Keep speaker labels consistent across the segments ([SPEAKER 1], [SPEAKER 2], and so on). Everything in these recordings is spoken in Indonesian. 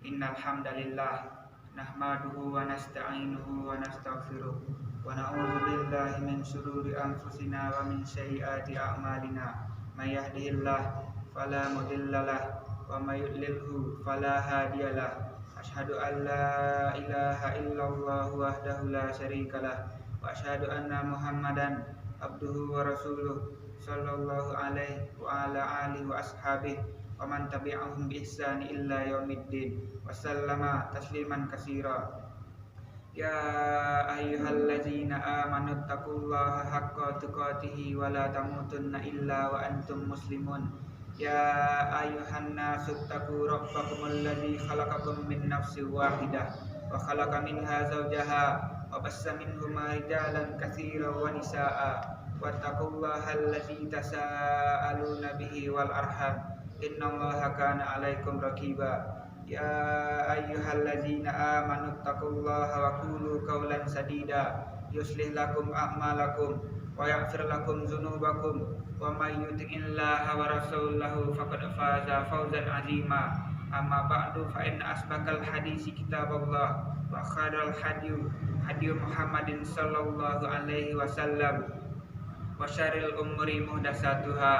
[SPEAKER 1] Innal hamdalillah nahmaduhu wa nasta'inuhu wa nastaghfiruh wa na'udzu billahi min shururi anfusina wa min sayyiati a'malina. May yahdihillahu fala mudhillalah wa may yudlilhu fala hadiyalah. Asyhadu an la ilaha illallah wahdahu la syarikalah wa asyhadu anna Muhammadan abduhu wa rasuluh sallallahu alaihi wa ala alihi wa ashabihi wa man tabi'ahum bi ihsani illa yaumiddin wa sallama tasliman katsira. Ya ayyuhallazina amanu taqullaha haqqa tuqatih wa la tamutunna illa wa antum muslimun. Ya ayyuhan nasu taqu rabbakumul ladzi khalaqakum min nafsin wahidah wa khalaqa minha zawjaha wa bassa minhuma rijalan katsiran wa nisaa'a wattaqullaha allazi tasaaluna bihi wal arham innallaha kana 'alaikum raqiba. Ya ayyuhallazina amanu taqullaha wa qulu qawlan sadida yuslih lakum a'malakum wa yaghfir lakum dzunubakum wa may yuti'illaha wa rasulahu faqad faza fawzan 'azima. Amma ba'du fa inna asbaqal hadisi kitaballah wa khairal hadi Muhammadin sallallahu alaihi wasallam wa syarril umuri muhdatsatuha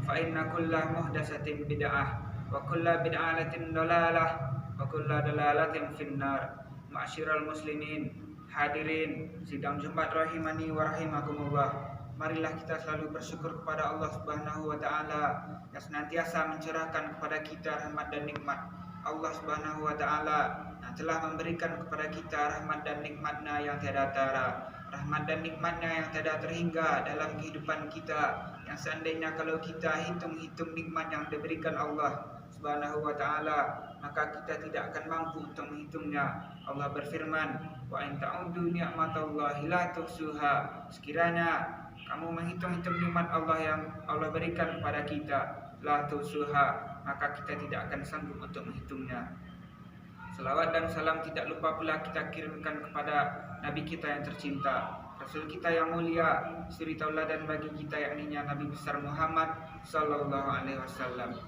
[SPEAKER 1] fa inna kulla muhdatsatin bid'ah wa kulla bid'atin dalalah wa kulla dalalatin finnar. Ma'asyiral muslimin, hadirin sidang Jumat rahimani wa rahimakumullah. Marilah kita selalu bersyukur kepada Allah Subhanahu wa taala yang senantiasa mencurahkan kepada kita rahmat dan nikmat. Allah Subhanahu wa taala yang telah memberikan kepada kita rahmat dan nikmat-Nya yang tiada tara, rahmat dan nikmat-Nya yang tiada terhingga dalam kehidupan kita, yang seandainya kalau kita hitung-hitung nikmat yang diberikan Allah Subhanahu wa taala, maka kita tidak akan mampu untuk menghitungnya. Allah berfirman, wa in ta'uddu ni'matallahi la tuhsuha. Sekiranya kamu menghitung-hitung nikmat Allah yang Allah berikan kepada kita, la tuhsuha, maka kita tidak akan sanggup untuk menghitungnya. Salawat dan salam tidak lupa pula kita kirimkan kepada Nabi kita yang tercinta, Rasul kita yang mulia, suri tauladan bagi kita yakninya Nabi besar Muhammad sallallahu alaihi wasallam.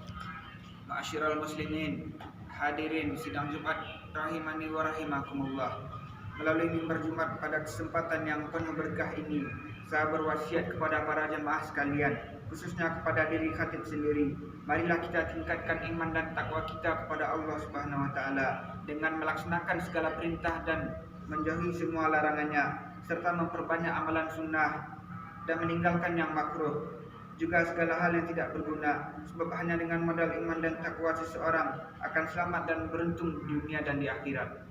[SPEAKER 1] Ma'asyiral muslimin, hadirin sidang Jumat rahimani wa rahimakumullah. Melalui mimbar Jumat pada kesempatan yang penuh berkah ini, saya berwasiat kepada para jemaah sekalian, khususnya kepada diri khatib sendiri. Marilah kita tingkatkan iman dan takwa kita kepada Allah Subhanahu wa taala dengan melaksanakan segala perintah dan menjauhi semua larangannya, serta memperbanyak amalan sunnah dan meninggalkan yang makruh, juga segala hal yang tidak berguna, sebab hanya dengan modal iman dan takwa seseorang akan selamat dan beruntung di dunia dan di akhirat.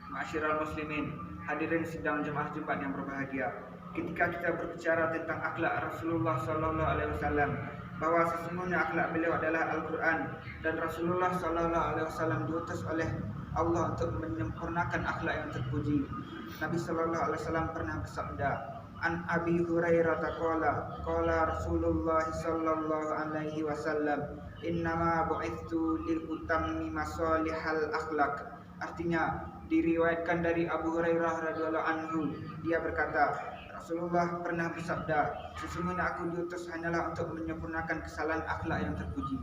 [SPEAKER 1] Ma'asyiral muslimin, hadirin sidang jemaah Jumat yang berbahagia. Ketika kita berbicara tentang akhlak Rasulullah sallallahu alaihi wasallam, bahwa sesungguhnya akhlak beliau adalah Al-Qur'an, dan Rasulullah sallallahu alaihi wasallam diutus oleh Allah untuk menyempurnakan akhlak yang terpuji. Nabi sallallahu alaihi wasallam pernah bersabda, An Abi Hurairah qala Rasulullah sallallahu alaihi wasallam, innama bu'ithtu lil utammima salihal akhlak. Artinya, diriwayatkan dari Abu Hurairah radhiyallahu anhu, dia berkata, Rasulullah pernah bersabda, sesungguhnya aku diutus hanyalah untuk menyempurnakan kesalahan akhlak yang terpuji.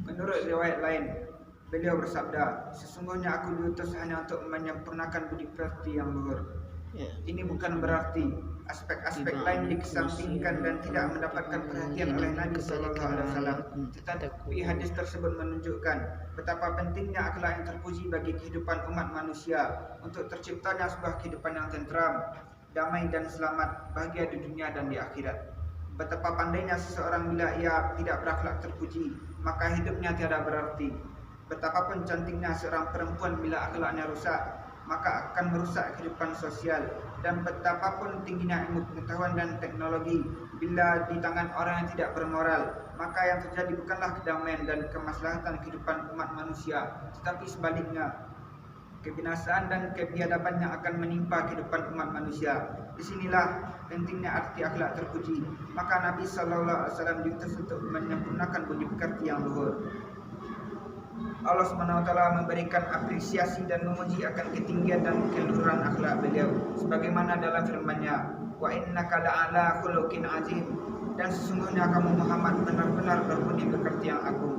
[SPEAKER 1] Menurut riwayat lain, beliau bersabda, sesungguhnya aku diutus hanya untuk menyempurnakan budi pekerti yang luhur. Ini bukan berarti aspek-aspek lain dikesampingkan dan tidak mendapatkan perhatian oleh Nabi sallallahu alaihi wasallam. Tetapi hadis tersebut menunjukkan betapa pentingnya akhlak yang terpuji bagi kehidupan umat manusia untuk terciptanya sebuah kehidupan yang tentram, damai dan selamat, bahagia di dunia dan di akhirat. Betapa pandainya seseorang bila ia tidak berakhlak terpuji, maka hidupnya tiada berarti. Betapapun cantiknya seorang perempuan bila akhlaknya rusak, maka akan merusak kehidupan sosial. Dan betapapun tingginya ilmu pengetahuan dan teknologi, bila di tangan orang yang tidak bermoral, maka yang terjadi bukanlah kedamaian dan kemaslahatan kehidupan umat manusia, tetapi sebaliknya, kebinasaan dan kebiadaban yang akan menimpa kehidupan umat manusia. Disinilah pentingnya arti akhlak terpuji. Maka Nabi sallallahu alaihi wasallam diutus untuk menyempurnakan budi pekerti yang luhur. Allah SWT memberikan apresiasi dan memuji akan ketinggian dan keluhuran akhlak beliau, sebagaimana dalam firman-Nya, wa innaka la'ala khuluqin azim, dan sesungguhnya kamu Muhammad benar-benar berbudi pekerti yang agung.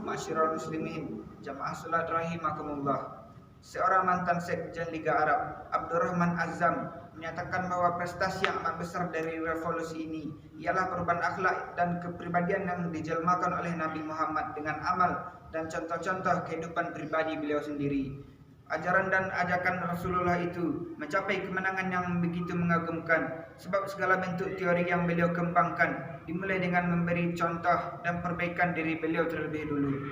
[SPEAKER 1] Ma'asyiral muslimin, jamaah salat rahimakumullah. Seorang mantan sekjen Liga Arab, Abdurrahman Azzam, menyatakan bahwa prestasi yang amat besar dari revolusi ini ialah perubahan akhlak dan kepribadian yang dijelmakan oleh Nabi Muhammad dengan amal dan contoh-contoh kehidupan pribadi beliau sendiri. Ajaran dan ajakan Rasulullah itu mencapai kemenangan yang begitu mengagumkan sebab segala bentuk teori yang beliau kembangkan dimulai dengan memberi contoh dan perbaikan diri beliau terlebih dulu.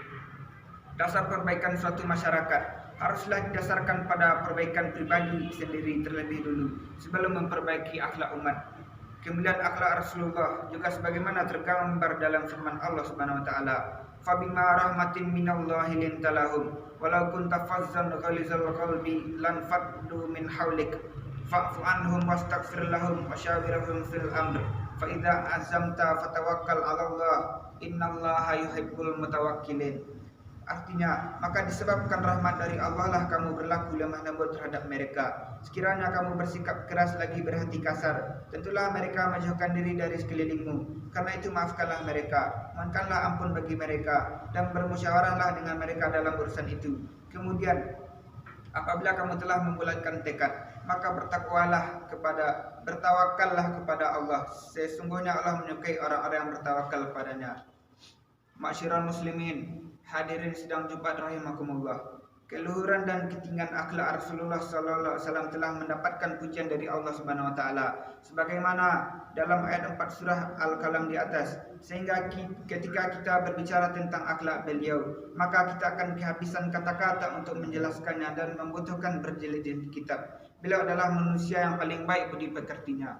[SPEAKER 1] Dasar perbaikan suatu masyarakat haruslah didasarkan pada perbaikan pribadi sendiri terlebih dulu sebelum memperbaiki akhlak umat. Kemudian akhlak Rasulullah juga sebagaimana tergambar dalam firman Allah Subhanahu wa taala, "Fabima rahmatin minallahi lintalahum walau kunta fazzan ghalizal qalbi lan faddu min hawlik fa'fu anhum wastaghfir lahum wasyawirhum fil amr fa idza azamta fatawakkal 'ala Allah innallaha yuhibbul mutawakkilin." Artinya, maka disebabkan rahmat dari Allah lah kamu berlaku lemah lembut terhadap mereka. Sekiranya kamu bersikap keras lagi berhati kasar, tentulah mereka menjauhkan diri dari sekelilingmu. Karena itu maafkanlah mereka, mohonkanlah ampun bagi mereka, dan bermusyawarahlah dengan mereka dalam urusan itu. Kemudian, apabila kamu telah membulatkan tekad, maka bertawakallah kepada Allah. Sesungguhnya Allah menyukai orang-orang yang bertawakal padanya. Ma'asyiral muslimin, hadirin sidang Jumat rahimakumullah. Keluhuran dan ketinggian akhlak Rasulullah sallallahu alaihi wasallam telah mendapatkan pujian dari Allah Subhanahu wa taala sebagaimana dalam ayat 4 surah Al-Qalam di atas, sehingga ketika kita berbicara tentang akhlak beliau, maka kita akan kehabisan kata-kata untuk menjelaskannya dan membutuhkan berjilid-jilid kitab. Beliau adalah manusia yang paling baik budi pekertinya.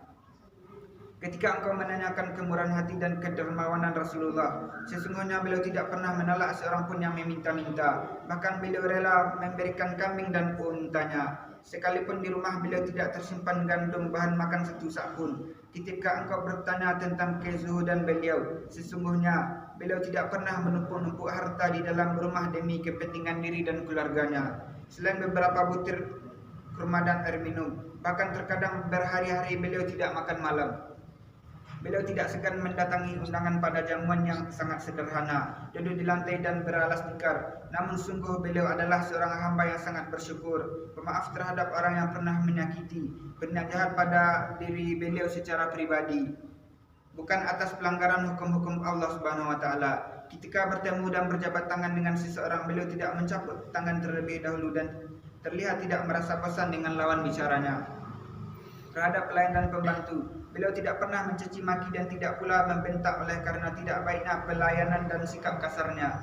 [SPEAKER 1] Ketika engkau menanyakan kemurahan hati dan kedermawanan Rasulullah, sesungguhnya beliau tidak pernah menolak seorang pun yang meminta-minta. Bahkan beliau rela memberikan kambing dan untanya. Sekalipun di rumah beliau tidak tersimpan gandum bahan makan satu sak pun. Ketika engkau bertanya tentang kezuhudan beliau, sesungguhnya beliau tidak pernah menumpuk-numpuk harta di dalam rumah demi kepentingan diri dan keluarganya. Selain beberapa butir kurma dan air minum, bahkan terkadang berhari-hari beliau tidak makan malam. Beliau tidak segan mendatangi undangan pada jamuan yang sangat sederhana, duduk di lantai dan beralas tikar. Namun sungguh beliau adalah seorang hamba yang sangat bersyukur, pemaaf terhadap orang yang pernah menyakiti, berniat jahat pada diri beliau secara pribadi, bukan atas pelanggaran hukum-hukum Allah Subhanahu wa taala. Ketika bertemu dan berjabat tangan dengan seseorang, beliau tidak mencabut tangan terlebih dahulu dan terlihat tidak merasa bosan dengan lawan bicaranya. Terhadap pelayan dan pembantu, beliau tidak pernah mencaci maki dan tidak pula membentak oleh karena tidak baiknya pelayanan dan sikap kasarnya.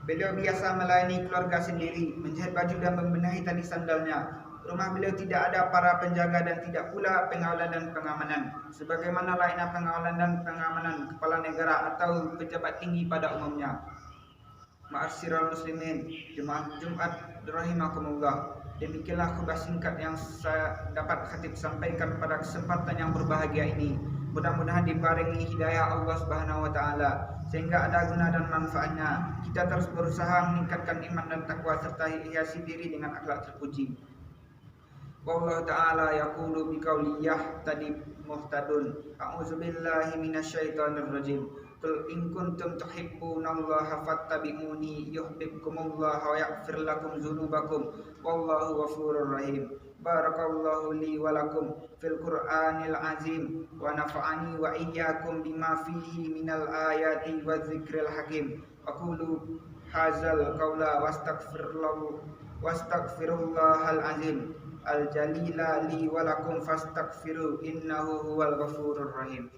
[SPEAKER 1] Beliau biasa melayani keluarga sendiri, menjahit baju dan membenahi tali sandalnya. Rumah beliau tidak ada para penjaga dan tidak pula pengawalan dan pengamanan, sebagaimana layaknya pengawalan dan pengamanan kepala negara atau pejabat tinggi pada umumnya. Ma'asyiral muslimin, jemaah Jumat rahimakumullah. Demikianlah khutbah singkat yang saya dapat khatib sampaikan pada kesempatan yang berbahagia ini. Mudah-mudahan dibarengi hidayah Allah Subhanahu wa taala sehingga ada guna dan manfaatnya. Kita terus berusaha meningkatkan iman dan takwa serta hiasi diri dengan akhlak terpuji. Wallahu ta'ala yaqulu biqauli yahtadi muhtadun. A'udzubillahi minasyaitonir rajim. Qul in kuntum tuhibbunallaha fattabi'uni yuhibbukumullahu wa yaghfir lakum dzunubakum wallahu ghafurur rahim. Barakallahu li wa lakum fil Qur'anil azim wa nafa'ani wa iyyakum bima fihi minal ayati wa dzikril hakim. Aqulu hadzal qawla wastaghfirullahal azim al jalila li wa lakum fastaghfiru innahu huwal ghafurur rahim.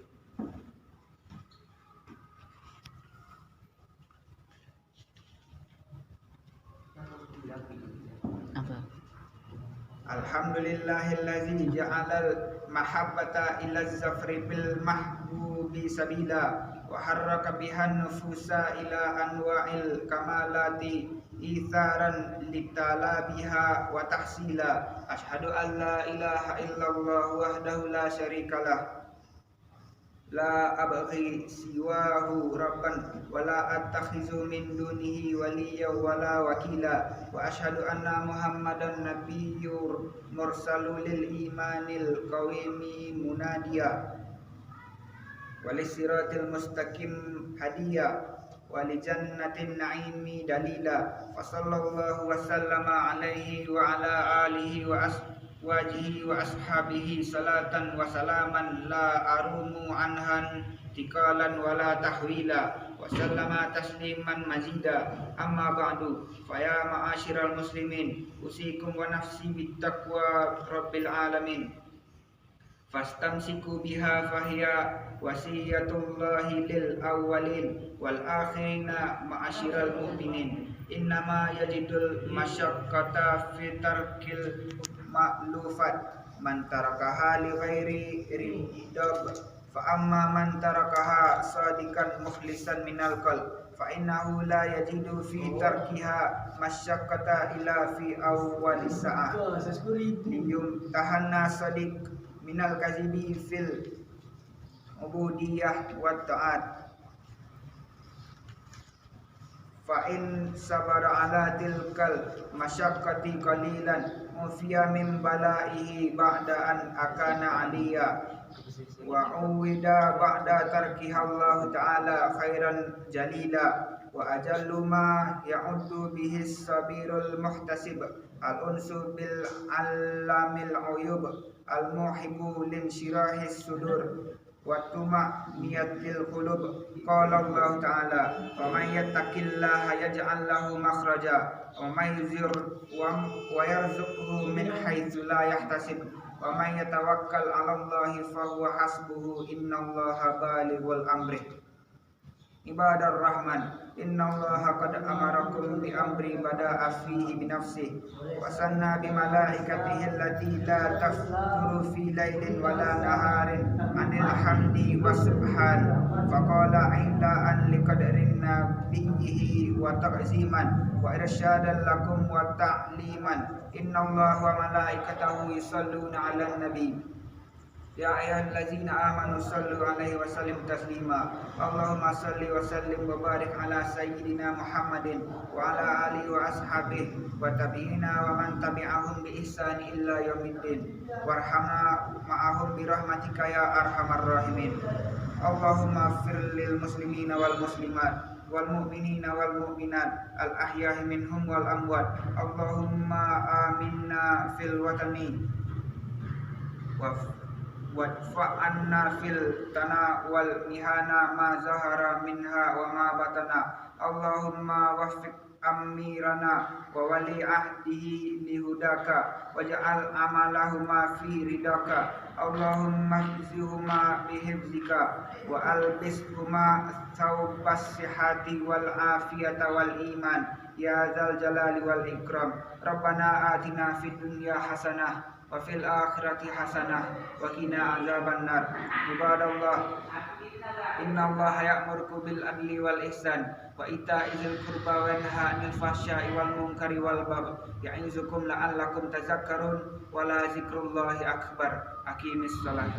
[SPEAKER 1] Alhamdulillahillazi ja'alal mahabbata ila zafri bil mahbubi sabila wa harraka bihan nufusa ila anwa'il kamalati itharan litala biha wa tahsila. Ashhadu an la ilaha illallah wahdahu la syarikalah la abghi siwahu rabban wala attakhizu min dunihi waliyya wala wakila wa asyhadu anna muhammadan nabiyyur mursalul lil imanil qawimi munadiya walisiratil mustaqim hadiya ولجنة النعيم دليلا. وصلى الله وسلم عليه وعلى آله وأزواجه وأصحابه صلاة وسلاما لا أروم عنها انتقالا ولا تحويلا، وسلم تسليما مزيدا. أما بعد، فيا معاشر المسلمين، أوصيكم ونفسي بالتقوى رب العالمين، fastamsiku biha fahiya wasiyatullahi lil awwalin wal akhirina ma'asyiral mu'minin. Innama yajidul masyaqqata fi tarkil ma'lufat, man tarakaha li ghairi ridab, fa amma man tarakaha sadikan mukhlisan minal qalb fa innahu la yajidu fi tarkiha masyaqqata illa fi awwalis sa'ah. Liyum tahanna sadiq minal kazibi fil ubudiyah wa ta'at, fa in sabara ala tilkal masyaqqati qalilan mufiya min balaihi ba'da an akana aliyya wa uwida ba'da tarkiha Allah ta'ala khairan jalila. Wa ajallu ma ya'uddu bihi sabirul muhtasib al-unsu bil alamil uyub al-muhibbu linshirahis sudur wa tuma'niyatil qulub. Qala Allah ta'ala, wa may yattaqillaha yaj'al lahu makhraja wa may yarzuqhu min haitsu la yahtasib wa may yatawakkal 'ala Allahi fa huwa hasbuhu innallaha balighul amri. Ibadar Rahman, innallaha qad amarakum bi amri bada'a fihi bi nafsihi wa sanna bi malaikatihi allati la tafkuru fi laylin wala naharin anil hamdi wa subhan, faqala illa an liqadrin nabiyhi wa ta'ziman wa irsyadan lakum wa ta'liman. Innallaha wa malaikatahu yusalluna 'alan nabi. Ya ayyuhallazina amanu sallu alaihi wa sallimu taslima. Allahumma salli wa sallim wa barik ala sayyidina Muhammadin wa ala alihi wa ashabihi wa tabi'ina wa man tabi'ahum bi ihsani illa yaumiddin. Warhamna ma'ahum bi rahmatika ya arhamar rahimin. Allahumma ighfir lil muslimina wal muslimat wal mu'minina wal mu'minat al ahya'i minhum wal amwat. Allahumma aminna fil watani wadfa'anna fil tana wal mihana ma zahara minha wa ma batana. Allahumma waffiq amirana wa wali ahdihi lihudaka waj'al amalahuma fi ridaka. Allahumma hifzihuma bihifzika wa albishuma thawbas sihhati wal afiyata wal iman ya dzal jalali wal ikram. Rabbana atina fid dunya hasanah wa fil akhirati hasanah wa qina azabannar. Ibadallah, innallaha ya'muru bil adli wal ihsan wa ita'izil qurba wa yanha 'anil fahsya'i wal munkari wal baghi ya'izukum la'allakum tadhakkarun wa la dzikrullahi akbar. Aqimis shalah.